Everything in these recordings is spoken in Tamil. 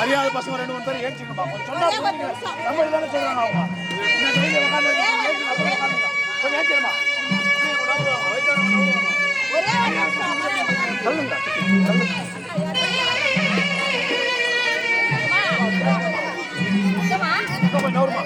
அறியாத பசங்க 2 3 பேர் ஏஞ்சிங்கப்பா. கொஞ்சம் சொன்னா புரிஞ்சுங்க. நம்ம இல்லைன்னு சொல்றாங்க அவங்க. இந்த கையில உட்காந்து கொஞ்சம் ஏஞ்சிருமா. சொல்லுங்க கொஞ்சம் நவுருமா.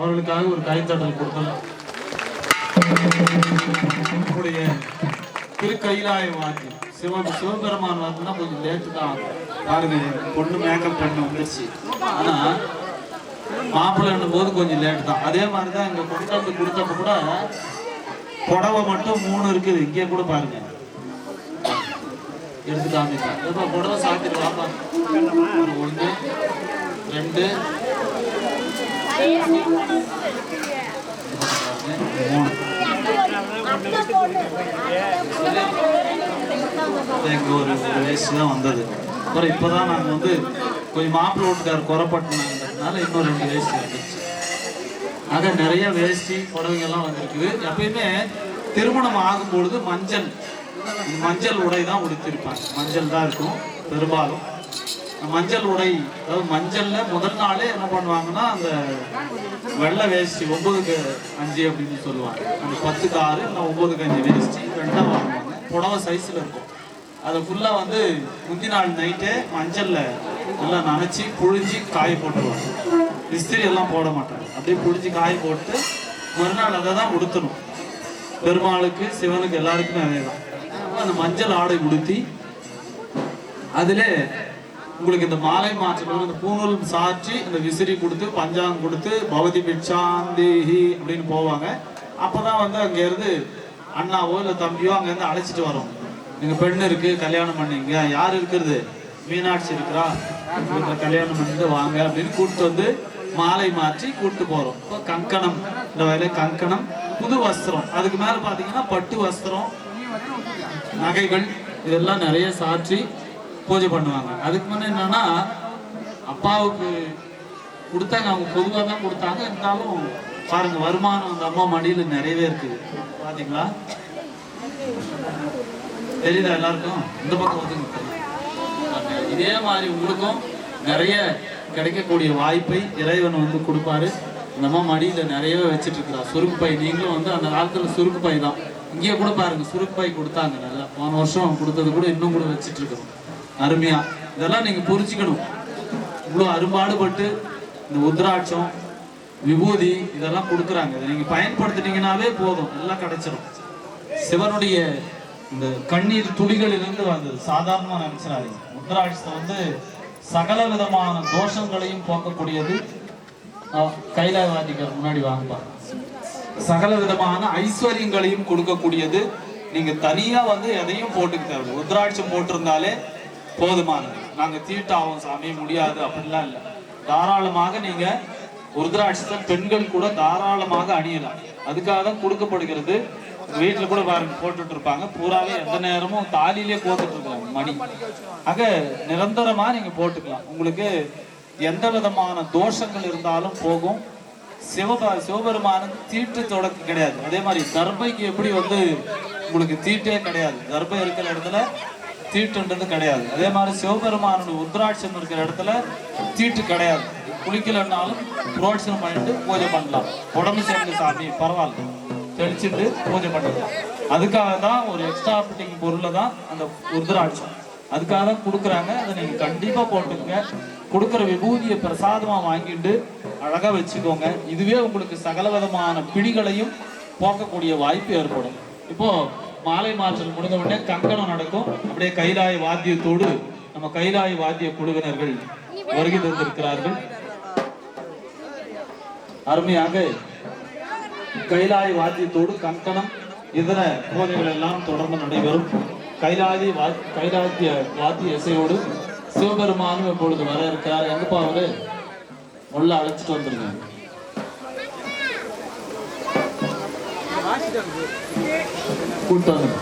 அவர்களுக்காக ஒரு கைத்தட்டல் கொடுக்கலாம். நம்முடைய திருக்கைலாய வாக்கு சிவபெருமான் வாக்குன்னா கொஞ்சம் லேட்டு தான் பாருங்க. பொண்ணு மேக்கப் பண்ண வந்துருச்சு, ஆனா மாப்பிள்ளைன்னும் போது கொஞ்சம் லேட்டு தான். அதே மாதிரிதான் இங்க கொண்டாந்து கொடுத்தப்ப கூட புடவை மட்டும் 3 இருக்குது. இங்கே கூட பாருங்க எடுத்து காமிப்பேன். இப்போ புடவை சாத்திட்டு வாப்பா. 1 2 3 எங்க ஒரு வேஸ்ட் தான் வந்தது. அப்புறம் இப்போதான் நாங்கள் வந்து கொஞ்சம் மாப்பிள்ளை வீட்டுக்காரர் குறைப்பட்டினாங்கிறதுனால இன்னும் 2 வேஸ்ட் வந்துருச்சு. ஆக நிறைய வேஷ்டி புடவைங்கெல்லாம் வந்துருக்குது. எப்பயுமே திருமணம் ஆகும் பொழுது மஞ்சள் உடை தான் உடுத்திருப்பாங்க. மஞ்சள் தான் இருக்கும் பெரும்பாலும். மஞ்சள் உடை, அதாவது மஞ்சள்ல முதல் நாளே என்ன பண்ணுவாங்கன்னா அந்த வெள்ளை வேஷ்டி 9க்கு 5 அப்படின்னு சொல்லுவாங்க. அந்த 10க்கு 6 இல்லை 9க்கு 5 வேஷ்டி 2ஆ வாங்குவாங்க. புடவை சைஸ்ல இருக்கும். அதை ஃபுல்லா வந்து முந்தி நாள் நைட்டே மஞ்சள்ல நல்லா நனைச்சி புழிஞ்சி காய போட்டுருவாங்க. இஸ்திரி எல்லாம் போட மாட்டாங்க. அப்படியே புழிஞ்சி காய போட்டு மறுநாள் அதை தான் உடுத்தணும். பெருமாளுக்கு சிவனுக்கு எல்லாருக்குமே அதே தான். அந்த மஞ்சள் ஆடை உடுத்தி அதுல உங்களுக்கு இந்த மாலை மாற்றம் இந்த பூநூல் சாற்றி இந்த விசிறி கொடுத்து பஞ்சாங்கம் கொடுத்து பவதி பிட்சாந்தேஹி அப்படின்னு போவாங்க. அப்பதான் வந்து அங்க இருந்து அண்ணாவோ இல்லை தம்பியோ அங்கேருந்து அழைச்சிட்டு வரோம். நீங்கள் பெண் இருக்கு கல்யாணம் பண்ணீங்க, யார் இருக்கிறது, மீனாட்சி இருக்கிறா, கல்யாணம் பண்ணிட்டு வாங்க அப்படின்னு கூப்பிட்டு வந்து மாலை மாற்றி கூப்பிட்டு போகிறோம். இப்போ கங்கணம், இந்த வயல கங்கணம், புது வஸ்திரம், அதுக்கு மேலே பார்த்தீங்கன்னா பட்டு வஸ்திரம், நகைகள், இதெல்லாம் நிறைய சாற்றி பூஜை பண்ணுவாங்க. அதுக்கு முன்னே என்னன்னா அப்பாவுக்கு கொடுத்தாங்க, அவங்க பொதுவாக தான் கொடுத்தாங்க. இருந்தாலும் பாருங்க வருமானம் அந்த அம்மா மடியில் நிறையவே இருக்குது பார்த்தீங்களா, தெரியுதா எல்லாருக்கும்? இந்த பக்கம் வந்து இதே மாதிரி உங்களுக்கும் நிறைய கிடைக்கக்கூடிய வாய்ப்பை இறைவன் வந்து கொடுப்பாரு. அந்த அம்மா மடியில் நிறையவே வச்சுட்டு இருக்கிறா சுருக்கு பை. நீங்களும் வந்து அந்த காலத்தில் சுருக்கு பை தான், இங்கேயே கூட பாருங்க சுருக்கு பை கொடுத்தாங்க நல்லா. போன வருஷம் கொடுத்தது கூட இன்னும் கூட வச்சுட்டு இருக்கோம் அருமையா. இதெல்லாம் நீங்க புரிஞ்சுக்கணும். இவ்வளோ அரும்பாடுபட்டு இந்த உத்ராட்சம் விபூதி இதெல்லாம் கொடுக்குறாங்க. இதை நீங்க பயன்படுத்திட்டீங்கன்னாவே போதும், எல்லாம் கிடைச்சிடும். சிவனுடைய இந்த கண்ணீர் துளிகளிலிருந்து வந்தது, சாதாரணமாக நினைச்சிடாதீங்க. உத்ராட்சத்தை வந்து சகல விதமான தோஷங்களையும் போக்கக்கூடியது. கைலாயவாதிகள் முன்னாடி வாங்கப்பா. சகல விதமான ஐஸ்வர்யங்களையும் கொடுக்கக்கூடியது. நீங்க தனியா வந்து எதையும் போட்டுக்க தேவை. உத்ராட்சம் போட்டிருந்தாலே போதுமானது. நாங்க தீட்டாவும் சாமி முடியாது அப்படிலாம் இல்லை. தாராளமாக நீங்க உத்ராட்சத்தை பெண்கள் கூட தாராளமாக அணியலாம். அதுக்காக தான் கொடுக்கப்படுகிறது. வீட்டுல கூட பாருங்க போட்டுட்டு இருப்பாங்க, பூராவே எந்த நேரமும் தாலியிலே போட்டுட்டு இருக்காங்க மணி. ஆக நிரந்தரமா நீங்க போட்டுக்கலாம். உங்களுக்கு எந்த விதமான தோஷங்கள் இருந்தாலும் போகும். சிவபெருமானுக்கு தீட்டு தொடக்க கிடையாது. அதே மாதிரி தர்பைக்கு எப்படி வந்து உங்களுக்கு தீட்டே கிடையாது, தர்பை இருக்கிற இடத்துல தீட்டுன்றது கிடையாது. அதே மாதிரி சிவபெருமானுடைய உத்ராட்சம் இருக்கிற இடத்துல தீட்டு கிடையாது. குளிக்கலன்னாலும் புரோட்சனம் பண்ணிட்டு பூஜை பண்ணலாம். உடம்பு சேர்ந்த சாமி பரவாயில்ல தெளிச்சுட்டு பூஜை பண்ணலாம். அதுக்காக தான் ஒரு எக்ஸ்ட்ரா ஃபிட்டிங் பொருளை தான் அந்த உத்ராட்சம், அதுக்காக தான் கொடுக்குறாங்க. அதை நீங்க கண்டிப்பா போட்டுக்கங்க. கொடுக்குற விபூதியை பிரசாதமா வாங்கிட்டு அழகா வச்சுக்கோங்க. இதுவே உங்களுக்கு சகல விதமான பிடிகளையும் போக்கக்கூடிய வாய்ப்பு ஏற்படும். இப்போ மாலை மாற்றல் முடிந்த உடனே கங்கணம் நடக்கும். அப்படியே கைலாய வாத்தியத்தோடு நம்ம கைலாய வாத்திய குழுவினர்கள் வருகை தந்திருக்கிறார்கள். அருமையாக கைலாய வாத்தியத்தோடு கங்கணம் இதர பூஜைகள் எல்லாம் தொடர்ந்து நடைபெறும். கைலாய வாத்திய இசையோடு சிவபெருமானும் இப்பொழுது வர இருக்கிறார். எங்கப்பா அவரு உள்ள அழைச்சிட்டு வந்துருங்க. கூட்டம்